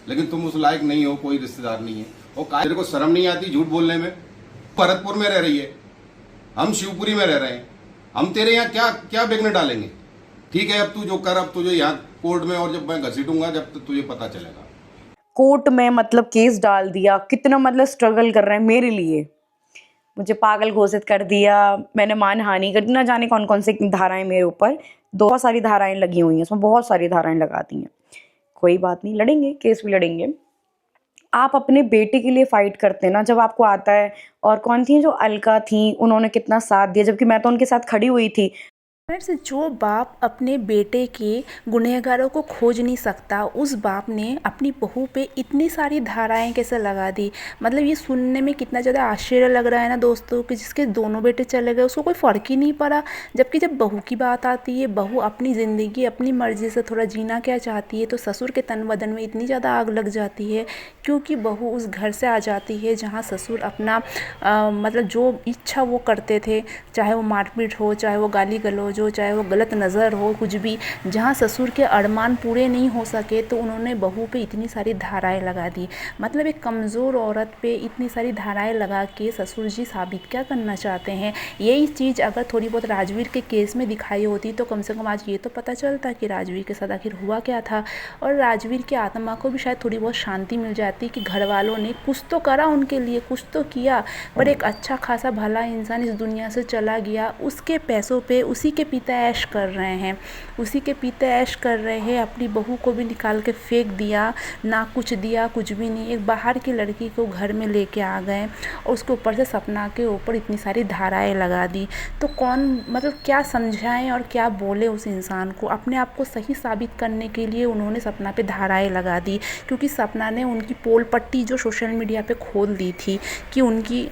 लेकिन तुम उस लायक नहीं हो, कोई रिश्तेदार नहीं है। और तेरे को शर्म नहीं आती झूठ बोलने में? भरतपुर में रह रही है, हम शिवपुरी में रह रहे हैं, हम तेरे यहाँ क्या क्या बिगड़ डालेंगे? ठीक है, अब तू जो कर, अब तुझे यहाँ कोर्ट में, और जब मैं घसीटूंगा जब तो तुझे पता चलेगा। कोर्ट में मतलब केस डाल दिया, कितना मतलब स्ट्रगल कर रहे हैं मेरे लिए, मुझे पागल घोषित कर दिया, मैंने मानहानि कर दी, ना जाने कौन कौन से धाराएं मेरे ऊपर, बहुत सारी धाराएं लगी हुई हैं, उसमें बहुत सारी धाराएं लगा दी हैं। कोई बात नहीं, लड़ेंगे, केस भी लड़ेंगे। आप अपने बेटे के लिए फाइट करते हैं ना जब आपको आता है। और कौन थी जो अलका थी, उन्होंने कितना साथ दिया, जबकि मैं तो उनके साथ खड़ी हुई थी। फ्रेंड्स, जो बाप अपने बेटे के गुनहगारों को खोज नहीं सकता, उस बाप ने अपनी बहू पे इतनी सारी धाराएं कैसे लगा दी। मतलब ये सुनने में कितना ज़्यादा आश्चर्य लग रहा है ना दोस्तों, कि जिसके दोनों बेटे चले गए उसको कोई फ़र्क ही नहीं पड़ा। जबकि जब बहू की बात आती है, बहू अपनी ज़िंदगी अपनी मर्ज़ी से थोड़ा जीना क्या चाहती है, तो ससुर के तन बदन में इतनी ज़्यादा आग लग जाती है, क्योंकि बहू उस घर से आ जाती है जहाँ ससुर अपना मतलब जो इच्छा वो करते थे, चाहे वो मारपीट हो, चाहे वो गाली गलौज हो, चाहे वो गलत नज़र हो, कुछ भी, जहाँ ससुर के अरमान पूरे नहीं हो सके तो उन्होंने बहू पे इतनी सारी धाराएं लगा दी। मतलब एक कमज़ोर औरत पे इतनी सारी धाराएं लगा के ससुर जी साबित क्या करना चाहते हैं। यही चीज़ अगर थोड़ी बहुत राजवीर के केस में दिखाई होती तो कम से कम आज ये तो पता चलता कि राजवीर के साथ आखिर हुआ क्या था, और राजवीर की आत्मा को भी शायद थोड़ी बहुत शांति मिल जाती कि घर वालों ने कुछ तो करा उनके लिए, कुछ तो किया। पर एक अच्छा खासा भला इंसान इस दुनिया से चला गया, उसके पैसों पे उसी के पिता ऐश कर रहे हैं, उसी के पिता ऐश कर रहे हैं। अपनी बहू को भी निकाल के फेंक दिया, ना कुछ दिया, कुछ भी नहीं। एक बाहर की लड़की को घर में लेके आ गए और उसके ऊपर से सपना के ऊपर इतनी सारी धाराएं लगा दी। तो कौन मतलब क्या समझाएं और क्या बोले उस इंसान को। अपने आप को सही साबित करने के लिए उन्होंने सपना पे धाराएं लगा दी, क्योंकि सपना ने उनकी पोल पट्टी जो सोशल मीडिया पे खोल दी थी कि उनकी